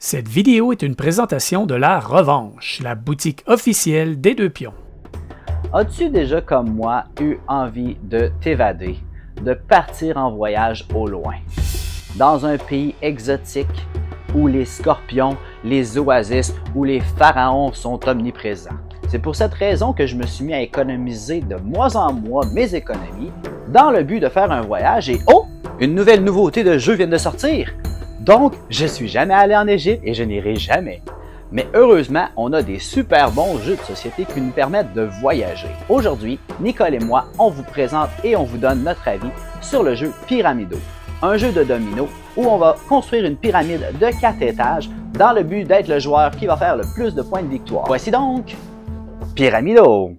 Cette vidéo est une présentation de La Revanche, la boutique officielle des Deux Pions. As-tu déjà, comme moi, eu envie de t'évader, de partir en voyage au loin, dans un pays exotique où les scorpions, les oasis ou les pharaons sont omniprésents? C'est pour cette raison que je me suis mis à économiser de mois en mois mes économies dans le but de faire un voyage et oh, une nouvelle nouveauté de jeu vient de sortir! Donc, je suis jamais allé en Égypte et je n'irai jamais. Mais heureusement, on a des super bons jeux de société qui nous permettent de voyager. Aujourd'hui, Nicole et moi, on vous présente et on vous donne notre avis sur le jeu Pyramido. Un jeu de domino où on va construire une pyramide de 4 étages dans le but d'être le joueur qui va faire le plus de points de victoire. Voici donc Pyramido!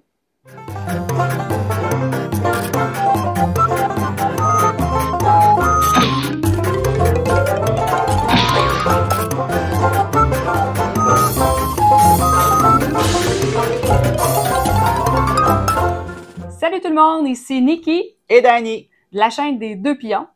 Salut tout le monde, ici Nikki et Danny de la chaîne des Deux Pions.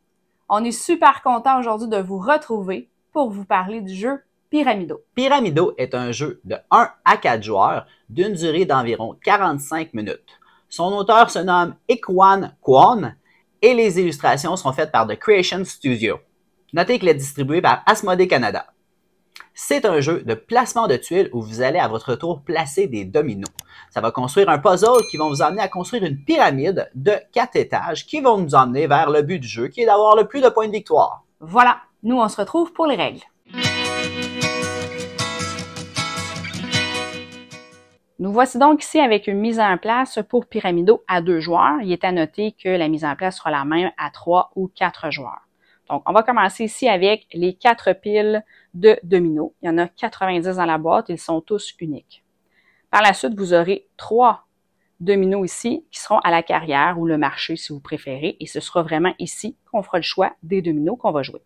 On est super content aujourd'hui de vous retrouver pour vous parler du jeu Pyramido. Pyramido est un jeu de 1 à 4 joueurs d'une durée d'environ 45 minutes. Son auteur se nomme Ekwan Kwon et les illustrations sont faites par The Creation Studio. Notez qu'il est distribué par Asmodee Canada. C'est un jeu de placement de tuiles où vous allez à votre tour placer des dominos. Ça va construire un puzzle qui va vous amener à construire une pyramide de 4 étages qui vont nous emmener vers le but du jeu qui est d'avoir le plus de points de victoire. Voilà, nous on se retrouve pour les règles. Nous voici donc ici avec une mise en place pour Pyramido à 2 joueurs. Il est à noter que la mise en place sera la même à 3 ou 4 joueurs. Donc, on va commencer ici avec les 4 piles de dominos. Il y en a 90 dans la boîte, ils sont tous uniques. Par la suite, vous aurez 3 dominos ici qui seront à la carrière ou le marché si vous préférez. Et ce sera vraiment ici qu'on fera le choix des dominos qu'on va jouer.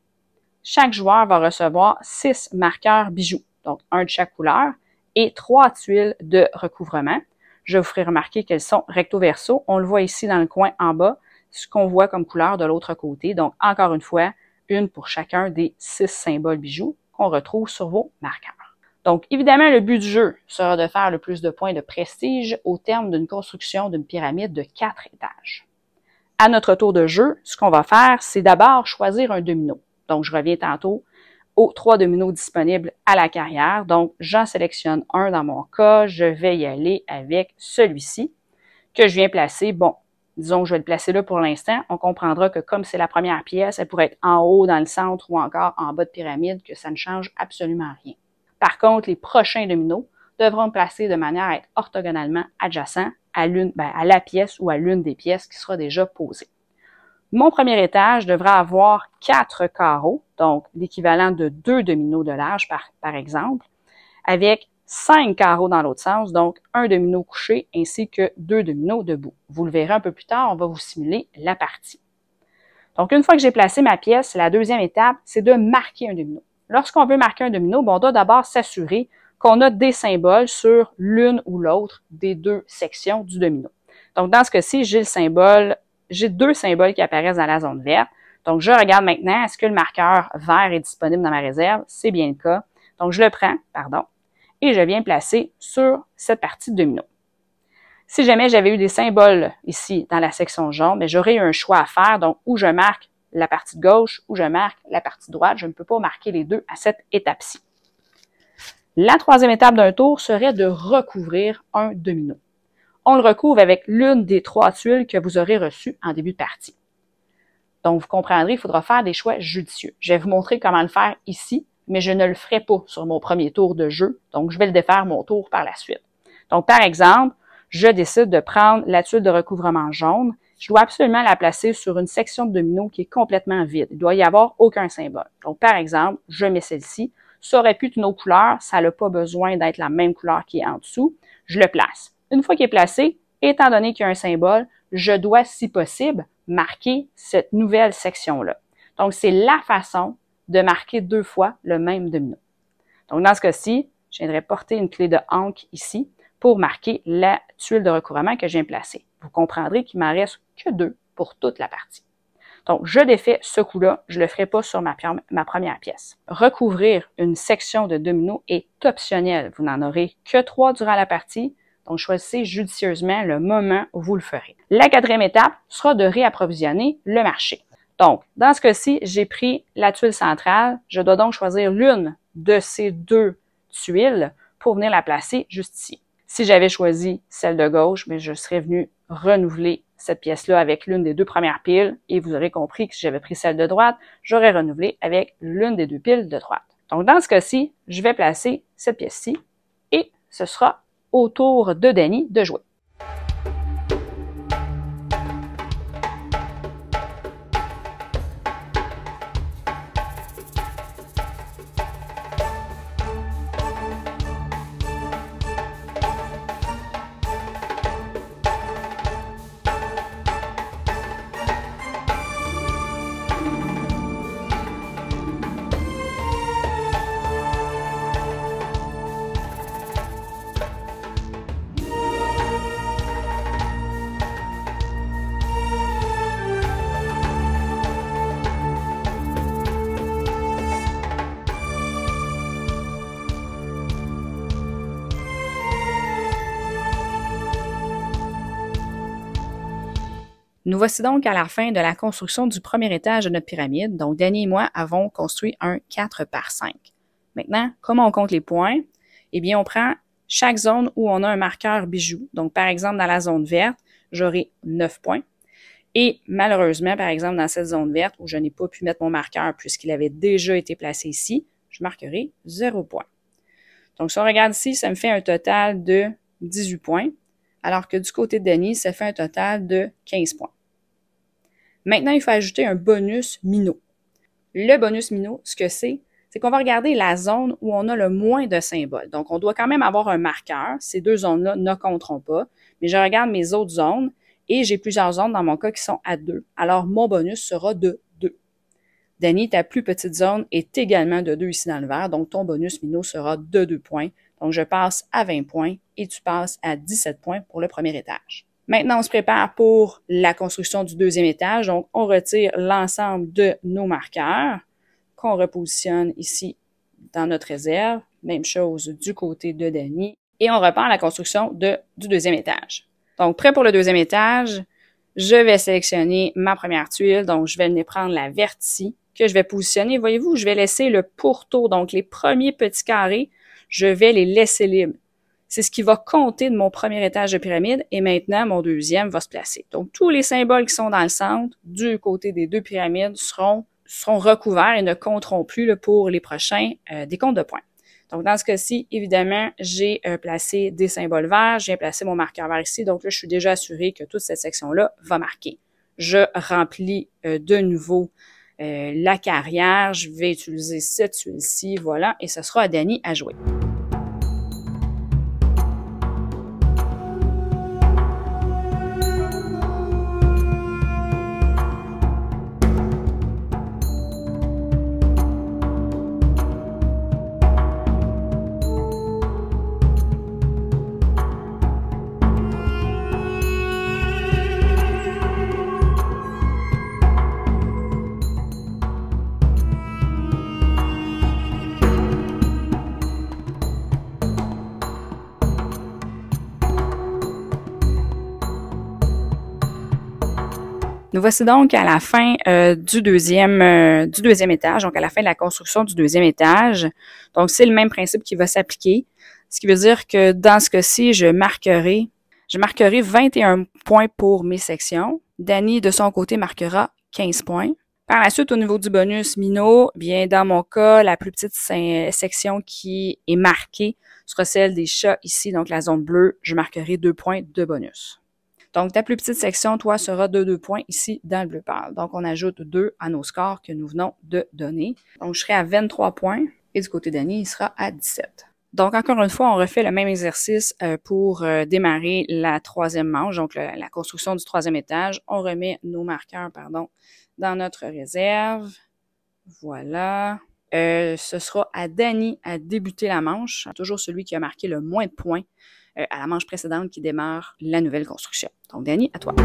Chaque joueur va recevoir 6 marqueurs bijoux, donc un de chaque couleur, et 3 tuiles de recouvrement. Je vous ferai remarquer qu'elles sont recto-verso. On le voit ici dans le coin en bas, ce qu'on voit comme couleur de l'autre côté. Donc, encore une fois, une pour chacun des 6 symboles bijoux qu'on retrouve sur vos marqueurs. Donc, évidemment, le but du jeu sera de faire le plus de points de prestige au terme d'une construction d'une pyramide de 4 étages. À notre tour de jeu, ce qu'on va faire, c'est d'abord choisir un domino. Donc, je reviens tantôt aux 3 dominos disponibles à la carrière. Donc, j'en sélectionne un dans mon cas. Je vais y aller avec celui-ci que je viens placer. Bon, disons que je vais le placer là pour l'instant. On comprendra que comme c'est la première pièce, elle pourrait être en haut, dans le centre ou encore en bas de pyramide, que ça ne change absolument rien. Par contre, les prochains dominos devront me placer de manière à être orthogonalement adjacents à la pièce ou à l'une des pièces qui sera déjà posée. Mon premier étage devra avoir 4 carreaux, donc l'équivalent de 2 dominos de large par exemple, avec 5 carreaux dans l'autre sens, donc un domino couché ainsi que 2 dominos debout. Vous le verrez un peu plus tard, on va vous simuler la partie. Donc, une fois que j'ai placé ma pièce, la deuxième étape, c'est de marquer un domino. Lorsqu'on veut marquer un domino, on doit d'abord s'assurer qu'on a des symboles sur l'une ou l'autre des 2 sections du domino. Donc, dans ce cas-ci, j'ai 2 symboles qui apparaissent dans la zone verte. Donc, je regarde maintenant, est-ce que le marqueur vert est disponible dans ma réserve? C'est bien le cas. Donc, je le prends, et je viens placer sur cette partie de domino. Si jamais j'avais eu des symboles ici dans la section jaune, mais j'aurais eu un choix à faire, donc où je marque la partie de gauche, où je marque la partie droite. Je ne peux pas marquer les 2 à cette étape-ci. La troisième étape d'un tour serait de recouvrir un domino. On le recouvre avec l'une des 3 tuiles que vous aurez reçues en début de partie. Donc, vous comprendrez, il faudra faire des choix judicieux. Je vais vous montrer comment le faire ici, mais je ne le ferai pas sur mon premier tour de jeu, donc je vais le défaire mon tour par la suite. Donc, par exemple, je décide de prendre la tuile de recouvrement jaune. Je dois absolument la placer sur une section de domino qui est complètement vide. Il ne doit y avoir aucun symbole. Donc, par exemple, je mets celle-ci. Ça aurait pu être une autre couleur, ça n'a pas besoin d'être la même couleur qui est en dessous. Je le place. Une fois qu'il est placé, étant donné qu'il y a un symbole, je dois, si possible, marquer cette nouvelle section-là. Donc, c'est la façon de marquer 2 fois le même domino. Donc, dans ce cas-ci, je viendrai porter une clé de Ankh ici pour marquer la tuile de recouvrement que je viens placer. Vous comprendrez qu'il m'en reste que 2 pour toute la partie. Donc, je défais ce coup-là, je ne le ferai pas sur ma première pièce. Recouvrir une section de domino est optionnel. Vous n'en aurez que 3 durant la partie, donc choisissez judicieusement le moment où vous le ferez. La 4e étape sera de réapprovisionner le marché. Donc, dans ce cas-ci, j'ai pris la tuile centrale. Je dois donc choisir l'une de ces 2 tuiles pour venir la placer juste ici. Si j'avais choisi celle de gauche, mais je serais venu renouveler cette pièce-là avec l'une des 2 premières piles et vous aurez compris que si j'avais pris celle de droite, j'aurais renouvelé avec l'une des 2 piles de droite. Donc, dans ce cas-ci, je vais placer cette pièce-ci et ce sera au tour de Dany de jouer. Nous voici donc à la fin de la construction du premier étage de notre pyramide. Donc, Dany et moi avons construit un 4 par 5. Maintenant, comment on compte les points? Eh bien, on prend chaque zone où on a un marqueur bijou. Donc, par exemple, dans la zone verte, j'aurai 9 points. Et malheureusement, par exemple, dans cette zone verte où je n'ai pas pu mettre mon marqueur puisqu'il avait déjà été placé ici, je marquerai 0 points. Donc, si on regarde ici, ça me fait un total de 18 points, alors que du côté de Dany, ça fait un total de 15 points. Maintenant, il faut ajouter un bonus minot. Le bonus minot, ce que c'est qu'on va regarder la zone où on a le moins de symboles. Donc, on doit quand même avoir un marqueur. Ces 2 zones-là ne compteront pas. Mais je regarde mes autres zones et j'ai plusieurs zones dans mon cas qui sont à 2. Alors, mon bonus sera de 2. Dany, ta plus petite zone est également de 2 ici dans le vert. Donc, ton bonus minot sera de 2 points. Donc, je passe à 20 points et tu passes à 17 points pour le premier étage. Maintenant, on se prépare pour la construction du 2e étage. Donc, on retire l'ensemble de nos marqueurs qu'on repositionne ici dans notre réserve. Même chose du côté de Dany. Et on repart à la construction du 2e étage. Donc, prêt pour le 2e étage, je vais sélectionner ma première tuile. Donc, je vais venir prendre la verte ici que je vais positionner. Voyez-vous, je vais laisser le pourtour. Donc, les premiers petits carrés, je vais les laisser libres. C'est ce qui va compter de mon premier étage de pyramide et maintenant, mon 2e va se placer. Donc, tous les symboles qui sont dans le centre du côté des 2 pyramides seront recouverts et ne compteront plus pour les prochains décomptes de points. Donc, dans ce cas-ci, évidemment, j'ai placé des symboles verts, j'ai placé mon marqueur vert ici. Donc là, je suis déjà assurée que toute cette section-là va marquer. Je remplis de nouveau la carrière. Je vais utiliser cette tuile-ci, voilà, et ce sera à Dany à jouer. Nous voici donc à la fin du deuxième étage, donc à la fin de la construction du 2e étage. Donc, c'est le même principe qui va s'appliquer, ce qui veut dire que dans ce cas-ci, je marquerai 21 points pour mes sections. Dany, de son côté, marquera 15 points. Par la suite, au niveau du bonus minot, bien dans mon cas, la plus petite section qui est marquée sera celle des chats ici, donc la zone bleue, je marquerai 2 points de bonus. Donc, ta plus petite section, toi, sera de 2 points ici dans le bleu pâle. Donc, on ajoute 2 à nos scores que nous venons de donner. Donc, je serai à 23 points et du côté d'Annie, il sera à 17. Donc, encore une fois, on refait le même exercice pour démarrer la 3e manche, donc la construction du 3e étage. On remet nos marqueurs, dans notre réserve. Voilà. Ce sera à Dany à débuter la manche. Toujours celui qui a marqué le moins de points à la manche précédente qui démarre la nouvelle construction. Donc, Dany, à toi.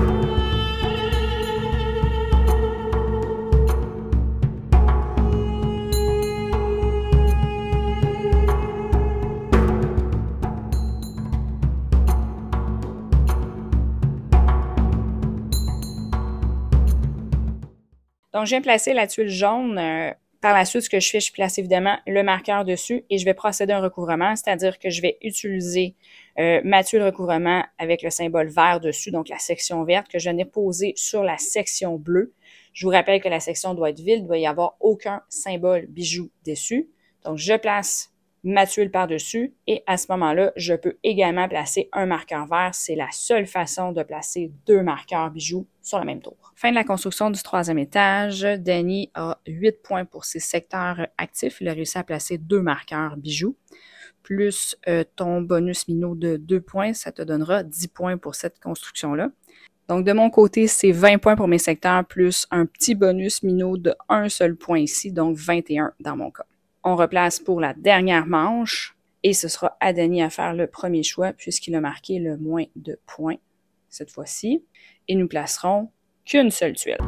Donc, je viens placer la tuile jaune. Par la suite, ce que je fais, je place évidemment le marqueur dessus et je vais procéder à un recouvrement, c'est-à-dire que je vais utiliser ma tuile recouvrement avec le symbole vert dessus, donc la section verte que je viens de poser sur la section bleue. Je vous rappelle que la section doit être vide, il ne doit y avoir aucun symbole bijou dessus. Donc, je place ma tuile par-dessus et à ce moment-là, je peux également placer un marqueur vert. C'est la seule façon de placer 2 marqueurs bijoux sur le même tour. Fin de la construction du 3e étage. Danny a 8 points pour ses secteurs actifs. Il a réussi à placer 2 marqueurs bijoux. Plus ton bonus minot de 2 points, ça te donnera 10 points pour cette construction-là. Donc, de mon côté, c'est 20 points pour mes secteurs, plus un petit bonus minot de 1 seul point ici, donc 21 dans mon cas. On replace pour la dernière manche et ce sera à Danny à faire le premier choix puisqu'il a marqué le moins de points cette fois-ci. Et nous placerons qu'une seule tuile.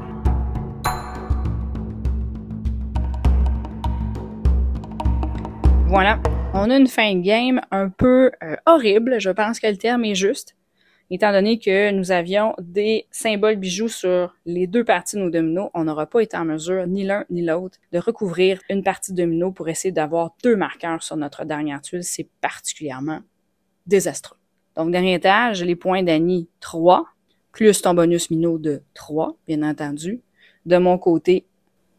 Voilà, on a une fin de game un peu horrible, je pense que le terme est juste, étant donné que nous avions des symboles bijoux sur les 2 parties de nos dominos, on n'aura pas été en mesure, ni l'un ni l'autre, de recouvrir une partie de domino pour essayer d'avoir 2 marqueurs sur notre dernière tuile. C'est particulièrement désastreux. Donc, dernier étage, les points d'Annie, 3, plus ton bonus minot de 3, bien entendu. De mon côté,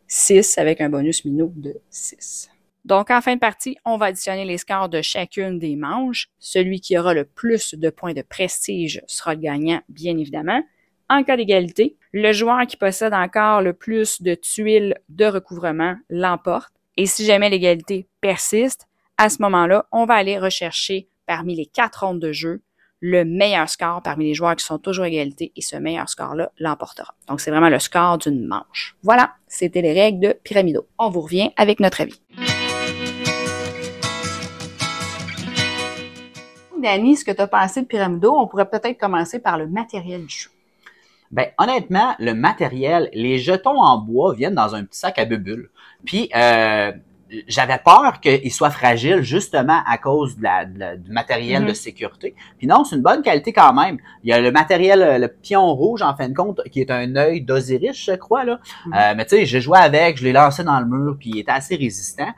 6 avec un bonus minot de 6. Donc, en fin de partie, on va additionner les scores de chacune des manches. Celui qui aura le plus de points de prestige sera le gagnant, bien évidemment. En cas d'égalité, le joueur qui possède encore le plus de tuiles de recouvrement l'emporte. Et si jamais l'égalité persiste, à ce moment-là, on va aller rechercher parmi les 4 rondes de jeu le meilleur score parmi les joueurs qui sont toujours à égalité et ce meilleur score-là l'emportera. Donc, c'est vraiment le score d'une manche. Voilà, c'était les règles de Pyramido. On vous revient avec notre avis. Danny, ce que tu as pensé de Pyramido, on pourrait peut-être commencer par le matériel du jeu. Ben, honnêtement, le matériel, les jetons en bois viennent dans un petit sac à bulles. Puis, j'avais peur qu'il soit fragile justement à cause du matériel de sécurité. Puis non, c'est une bonne qualité quand même. Il y a le matériel, le pion rouge en fin de compte, qui est un œil d'Osiris, je crois, là. Mais tu sais, j'ai joué avec, je l'ai lancé dans le mur, puis il était assez résistant.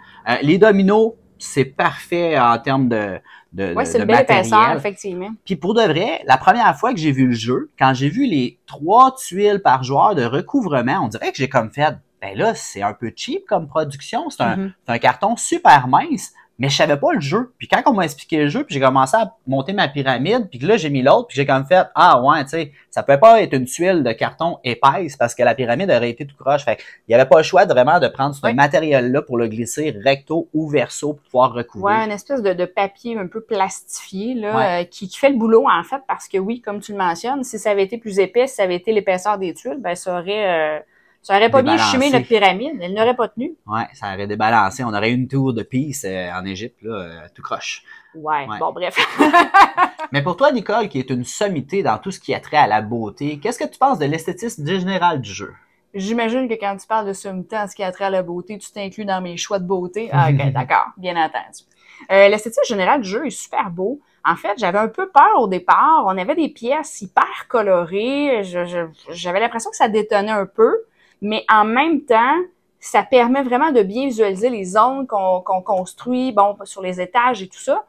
Les dominos, c'est parfait en termes de c'est une belle épaisseur, effectivement. Puis pour de vrai, la première fois que j'ai vu le jeu, quand j'ai vu les 3 tuiles par joueur de recouvrement, on dirait que j'ai comme fait, ben là, c'est un peu cheap comme production, c'est un carton super mince, mais je savais pas le jeu. Puis quand on m'a expliqué le jeu, puis j'ai commencé à monter ma pyramide, puis que là, j'ai mis l'autre, puis j'ai comme fait, ah ouais, tu sais, ça peut pas être une tuile de carton épaisse parce que la pyramide aurait été tout croche. Fait il y avait pas le choix vraiment de prendre ce matériel-là pour le glisser recto ou verso pour pouvoir recouvrir. Ouais, une espèce de papier un peu plastifié, là, qui fait le boulot, en fait, parce que oui, comme tu le mentionnes, si ça avait été plus épais, si ça avait été l'épaisseur des tuiles, ben ça aurait pas bien chimé notre pyramide, elle n'aurait pas tenu. Ouais, ça aurait débalancé. On aurait eu une tour de Pise en Égypte, là, tout croche. Ouais, bon, bref. Mais pour toi, Nicole, qui est une sommité dans tout ce qui a trait à la beauté, qu'est-ce que tu penses de l'esthétisme général du jeu? J'imagine que quand tu parles de sommité en ce qui a trait à la beauté, tu t'inclus dans mes choix de beauté. Ah, ok, d'accord, bien entendu. L'esthétisme général du jeu est super beau. En fait, j'avais un peu peur au départ. On avait des pièces hyper colorées. J'avais l'impression que ça détonnait un peu. Mais en même temps, ça permet vraiment de bien visualiser les zones qu'on construit, bon, sur les étages et tout ça.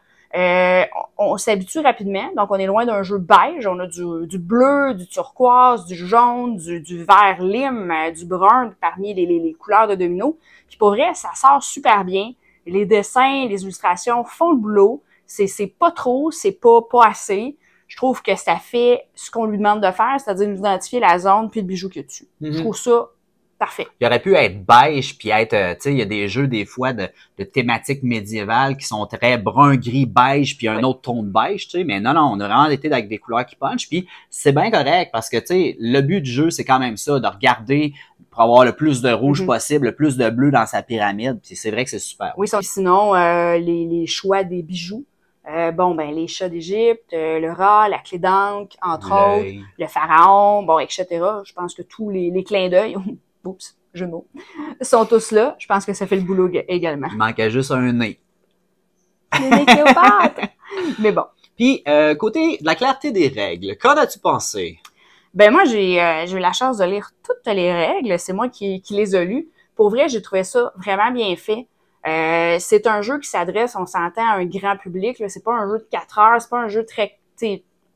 On s'habitue rapidement, donc on est loin d'un jeu beige. On a du bleu, du turquoise, du jaune, du vert lime, du brun parmi les couleurs de domino. Puis pour vrai, ça sort super bien. Les dessins, les illustrations font le boulot. C'est pas trop, c'est pas assez. Je trouve que ça fait ce qu'on lui demande de faire, c'est-à-dire nous identifier la zone puis le bijou qu'il y a dessus. Je trouve ça parfait. Il aurait pu être beige puis être, tu sais, il y a des jeux des fois de thématiques médiévales qui sont très brun, gris, beige puis un autre ton de beige, tu sais, mais non, on a vraiment été avec des couleurs qui punchent puis c'est bien correct parce que, tu sais, le but du jeu, c'est quand même ça, de regarder pour avoir le plus de rouge possible, le plus de bleu dans sa pyramide puis c'est vrai que c'est super. Oui, sinon, les choix des bijoux. Les chats d'Égypte, le rat, la clé d'encre, entre autres, le pharaon, bon, etc. Je pense que tous les clins d'œil, oups, jeu de mots, sont tous là. Je pense que ça fait le boulot également. Il manquait juste un nez. Le nez Cléopâtre! Mais bon. Puis, côté de la clarté des règles, qu'en as-tu pensé? Ben moi, j'ai eu la chance de lire toutes les règles. C'est moi qui les ai lues. Pour vrai, j'ai trouvé ça vraiment bien fait. C'est un jeu qui s'adresse, on s'entend, à un grand public. Là. C'est pas un jeu de 4 heures, c'est pas un jeu très...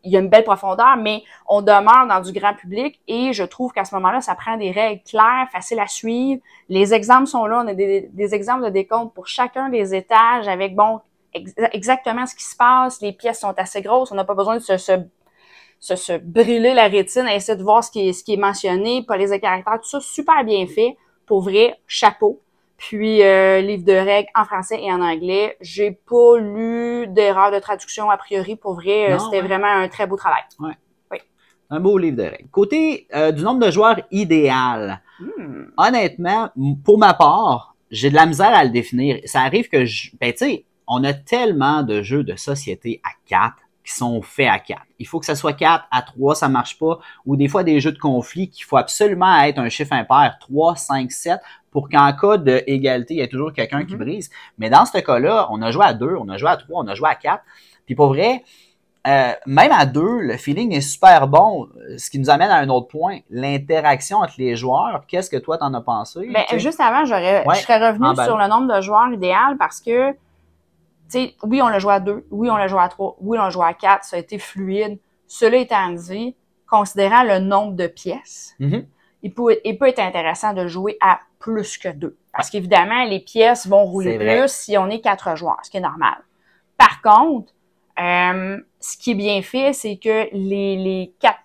Il y a une belle profondeur, mais on demeure dans du grand public et je trouve qu'à ce moment-là, ça prend des règles claires, faciles à suivre. Les exemples sont là. On a des exemples de décompte pour chacun des étages avec, bon, exactement ce qui se passe. Les pièces sont assez grosses. On n'a pas besoin de se brûler la rétine à essayer de voir ce qui est mentionné, police de caractère, tout ça, super bien fait. Pour vrai, chapeau. Puis, livre de règles en français et en anglais. J'ai pas lu d'erreur de traduction a priori. Pour vrai, c'était vraiment un très beau travail. Ouais. Oui. Un beau livre de règles. Côté du nombre de joueurs idéal, honnêtement, pour ma part, j'ai de la misère à le définir. Ça arrive que, ben tu sais, on a tellement de jeux de société à 4 qui sont faits à 4. Il faut que ça soit 4, à 3, ça marche pas. Ou des fois, des jeux de conflit qu'il faut absolument être un chiffre impair, 3, 5, 7, pour qu'en cas d'égalité, il y ait toujours quelqu'un qui brise. Mais dans ce cas-là, on a joué à 2, on a joué à 3, on a joué à 4. Puis pour vrai, même à 2, le feeling est super bon. Ce qui nous amène à un autre point, l'interaction entre les joueurs. Qu'est-ce que toi, t'en as pensé? Ben, juste avant, je serais revenu sur le nombre de joueurs idéal parce que tu sais, oui, on l'a joué à 2, oui, on l'a joué à 3, oui, on l'a joué à 4, ça a été fluide. Cela étant dit, considérant le nombre de pièces, il peut être intéressant de jouer à plus que 2. Parce qu'évidemment, les pièces vont rouler plus si on est 4 joueurs, ce qui est normal. Par contre, ce qui est bien fait, c'est que les 4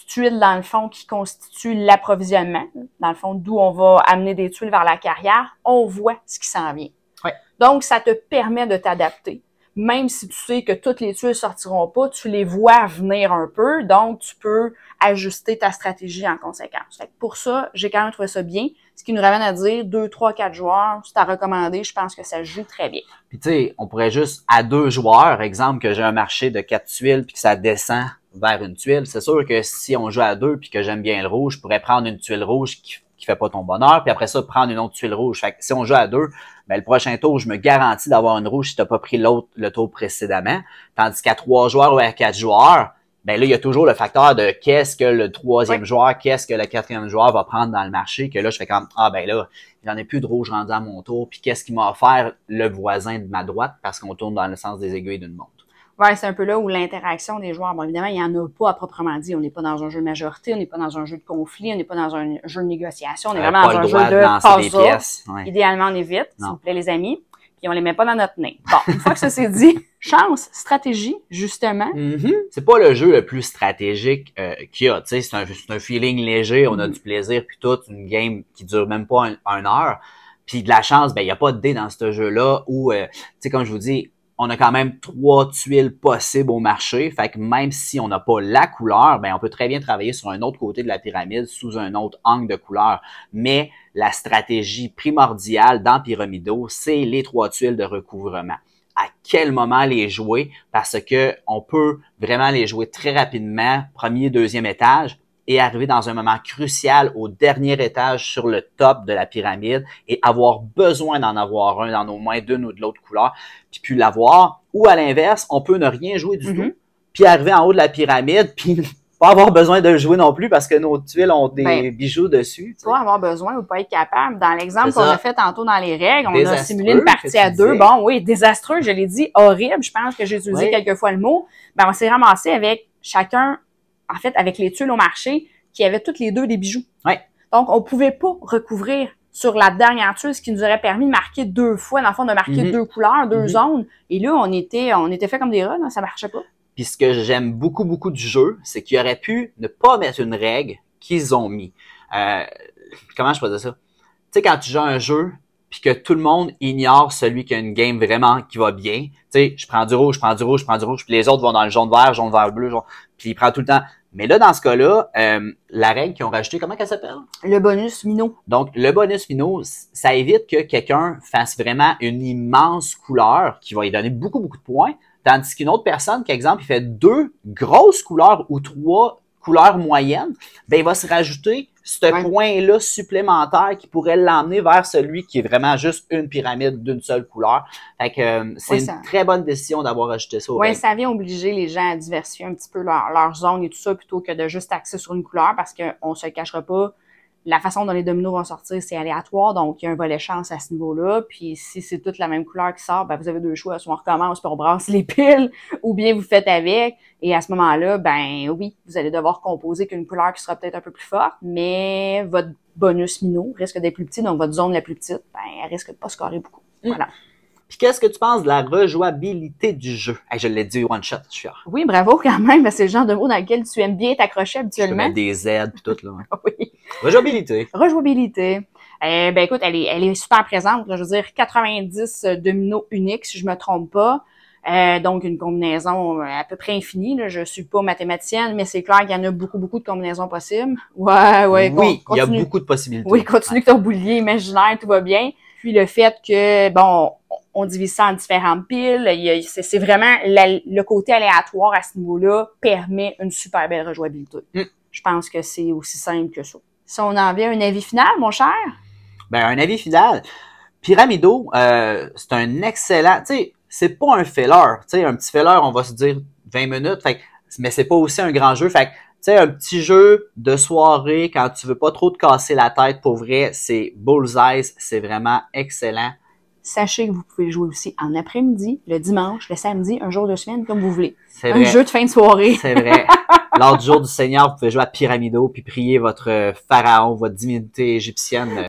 tuiles, dans le fond, qui constituent l'approvisionnement, dans le fond, d'où on va amener des tuiles vers la carrière, on voit ce qui s'en vient. Ouais. Donc, ça te permet de t'adapter. Même si tu sais que toutes les tuiles sortiront pas, tu les vois venir un peu, donc tu peux ajuster ta stratégie en conséquence. Fait que pour ça, j'ai quand même trouvé ça bien. Ce qui nous ramène à dire 2, 3, 4 joueurs, c'est à recommander, je pense que ça joue très bien. Puis tu sais, on pourrait juste, à 2 joueurs, exemple que j'ai un marché de 4 tuiles puis que ça descend vers une tuile, c'est sûr que si on joue à 2 puis que j'aime bien le rouge, je pourrais prendre une tuile rouge qui fait pas ton bonheur, puis après ça, prendre une autre tuile rouge. Fait que si on joue à 2, ben le prochain tour, je me garantis d'avoir une rouge si t'as pas pris le tour précédemment. Tandis qu'à 3 joueurs ou à 4 joueurs, ben là, il y a toujours le facteur de qu'est-ce que le 3e joueur, qu'est-ce que le 4e joueur va prendre dans le marché, que là, je fais comme, ah ben là, j'en ai plus de rouge rendu à mon tour, puis qu'est-ce qui m'a offert le voisin de ma droite, parce qu'on tourne dans le sens des aiguilles d'une montre. Ouais, c'est un peu là où l'interaction des joueurs, bon, évidemment, il n'y en a pas à proprement dit. On n'est pas dans un jeu de majorité, on n'est pas dans un jeu de conflit, on n'est pas dans un jeu de négociation, on est vraiment dans un jeu de puzzle. Ouais. Idéalement, on évite, s'il vous plaît, les amis. Puis on les met pas dans notre nez. Bon, une fois que ça c'est dit, chance, stratégie, justement. C'est pas le jeu le plus stratégique qu'il y a. Tu sais, c'est un feeling léger, on a du plaisir, puis tout, une game qui dure même pas une heure. Puis de la chance, ben il y a pas de dés dans ce jeu-là où, tu sais, comme je vous dis, on a quand même 3 tuiles possibles au marché. Fait que même si on n'a pas la couleur, ben on peut très bien travailler sur un autre côté de la pyramide sous un autre angle de couleur. Mais la stratégie primordiale dans Pyramido, c'est les 3 tuiles de recouvrement. À quel moment les jouer? Parce que on peut vraiment les jouer très rapidement, premier, deuxième étage, et arriver dans un moment crucial au dernier étage sur le top de la pyramide et avoir besoin d'en avoir un dans nos mains d'une ou de l'autre couleur, puis l'avoir. Ou à l'inverse, on peut ne rien jouer du tout, puis arriver en haut de la pyramide, puis pas avoir besoin de le jouer non plus parce que nos tuiles ont des bijoux dessus. Pas avoir besoin ou pas être capable. Dans l'exemple qu'on a fait tantôt dans les règles, on a simulé une partie à 2. Bon, oui, désastreux, je l'ai dit, horrible. Je pense que j'ai utilisé quelques fois le mot. Ben, on s'est ramassé avec chacun, en fait, avec les tuiles au marché, qui avaient toutes les 2 des bijoux. Ouais. Donc, on pouvait pas recouvrir sur la dernière tuile, ce qui nous aurait permis de marquer 2 fois. Dans le fond, de marquer 2 couleurs, 2 zones. Et là, on était fait comme des rats, ça marchait pas. Puis ce que j'aime beaucoup, beaucoup du jeu, c'est qu'ils auraient pu ne pas mettre une règle qu'ils ont mis. Comment je peux dire ça? Tu sais, quand tu joues un jeu, puis que tout le monde ignore celui qui a une game vraiment qui va bien. Tu sais, je prends du rouge, je prends du rouge, je prends du rouge, puis les autres vont dans le jaune vert, bleu, jaune, puis ils prennent tout le temps. Mais là, dans ce cas-là, la règle qu'ils ont rajoutée, comment qu'elle s'appelle? Le bonus minot. Donc, le bonus minot, ça évite que quelqu'un fasse vraiment une immense couleur qui va lui donner beaucoup, beaucoup de points, tandis qu'une autre personne, par exemple, il fait 2 grosses couleurs ou 3 couleurs moyennes, ben il va se rajouter ce coin-là supplémentaire qui pourrait l'emmener vers celui qui est vraiment juste une pyramide d'une seule couleur. Fait que c'est une très bonne décision d'avoir ajouté ça. Oui, ça vient obliger les gens à diversifier un petit peu leur zone et tout ça plutôt que de juste axer sur une couleur parce qu'on se cachera pas. La façon dont les dominos vont sortir, c'est aléatoire, donc il y a un volet chance à ce niveau-là. Puis si c'est toute la même couleur qui sort, ben vous avez deux choix, soit on recommence puis on brasse les piles, ou bien vous faites avec. Et à ce moment-là, ben oui, vous allez devoir composer qu'une couleur qui sera peut-être un peu plus forte, mais votre bonus minot risque d'être plus petit, donc votre zone la plus petite, ben elle risque de pas scorer beaucoup. Voilà. Puis qu'est-ce que tu penses de la rejouabilité du jeu? Hey, je l'ai dit one shot, je suis fier. Oui, bravo quand même, c'est le genre de mot dans lequel tu aimes bien t'accrocher habituellement. Je mets des aides puis tout là. Oui. Rejouabilité. Rejouabilité. Ben écoute, elle est super présente. Là, je veux dire, 90 dominos uniques, si je me trompe pas. Donc, une combinaison à peu près infinie. Là. Je suis pas mathématicienne, mais c'est clair qu'il y en a beaucoup de combinaisons possibles. Ouais. Oui, il y a beaucoup de possibilités. Oui, continue que ton boulier imaginaire, tout va bien. Puis le fait que, bon, on divise ça en différentes piles, c'est vraiment le côté aléatoire à ce niveau-là permet une super belle rejouabilité. Je pense que c'est aussi simple que ça. Si on en vient à un avis final, mon cher? Ben, un avis final. Pyramido, c'est un excellent, tu sais, c'est pas un filler. Tu sais, un petit filler, on va se dire 20 minutes, mais c'est pas aussi un grand jeu. Fait que, tu sais, un petit jeu de soirée, quand tu veux pas trop te casser la tête, pour vrai, c'est Bullseye, c'est vraiment excellent. Sachez que vous pouvez jouer aussi en après-midi, le dimanche, le samedi, un jour de semaine, comme vous voulez. C'est vrai. Un jeu de fin de soirée. C'est vrai. Lors du jour du Seigneur, vous pouvez jouer à Pyramido puis prier votre pharaon, votre divinité égyptienne.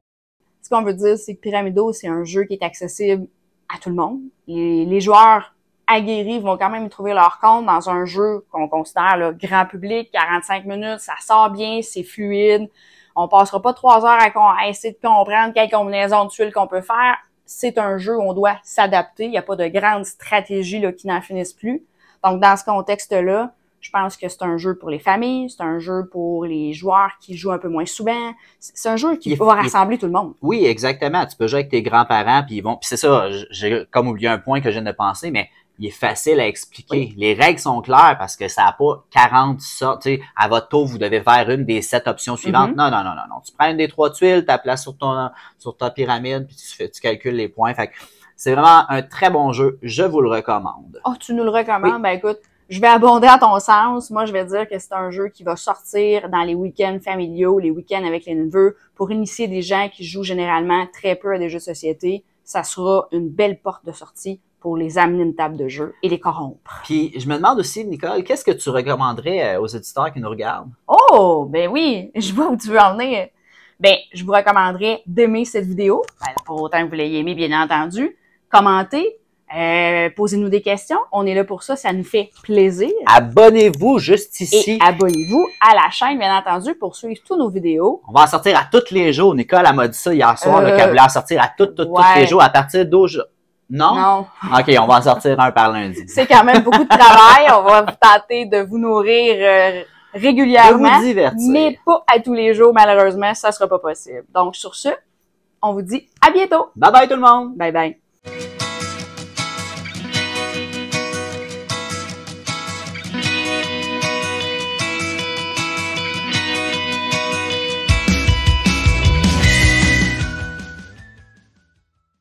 Ce qu'on veut dire, c'est que Pyramido, c'est un jeu qui est accessible à tout le monde. Les joueurs aguerris vont quand même trouver leur compte dans un jeu qu'on considère là, grand public, 45 minutes, ça sort bien, c'est fluide. On passera pas 3 heures à essayer de comprendre quelle combinaison de tuiles qu'on peut faire. C'est un jeu où on doit s'adapter. Il n'y a pas de grande stratégie là, qui n'en finissent plus. Donc, dans ce contexte-là, je pense que c'est un jeu pour les familles, c'est un jeu pour les joueurs qui jouent un peu moins souvent. C'est un jeu qui va rassembler tout le monde. Oui, exactement. Tu peux jouer avec tes grands-parents, puis ils vont. Puis c'est ça, j'ai comme oublié un point que je viens de penser, mais il est facile à expliquer. Oui. Les règles sont claires parce que ça n'a pas 40 sortes. Tu sais, à votre tour, vous devez faire une des 7 options suivantes. Non. Tu prends une des 3 tuiles, tu la places sur ta pyramide, puis tu calcules les points. Fait que c'est vraiment un très bon jeu. Je vous le recommande. Oh, tu nous le recommandes? Oui. Ben écoute, je vais abonder à ton sens. Moi, je vais dire que c'est un jeu qui va sortir dans les week-ends familiaux, les week-ends avec les neveux, pour initier des gens qui jouent généralement très peu à des jeux de société. Ça sera une belle porte de sortie pour les amener une table de jeu et les corrompre. Puis, je me demande aussi, Nicole, qu'est-ce que tu recommanderais aux auditeurs qui nous regardent? Oh, ben oui, je vois où tu veux en venir. Ben, je vous recommanderais d'aimer cette vidéo, pour autant que vous l'ayez aimé, bien entendu. Commentez, posez-nous des questions. On est là pour ça, ça nous fait plaisir. Abonnez-vous juste ici. Et abonnez-vous à la chaîne, bien entendu, pour suivre tous nos vidéos. On va en sortir à tous les jours. Nicole, elle m'a dit ça hier soir, qu'elle voulait en sortir à tous les jours à partir d'aujourd'hui. Non? Non. OK, on va en sortir un par lundi. C'est quand même beaucoup de travail. On va tenter de vous nourrir régulièrement. De vous divertir. Mais pas à tous les jours, malheureusement, ça sera pas possible. Donc, sur ce, on vous dit à bientôt. Bye bye tout le monde. Bye bye.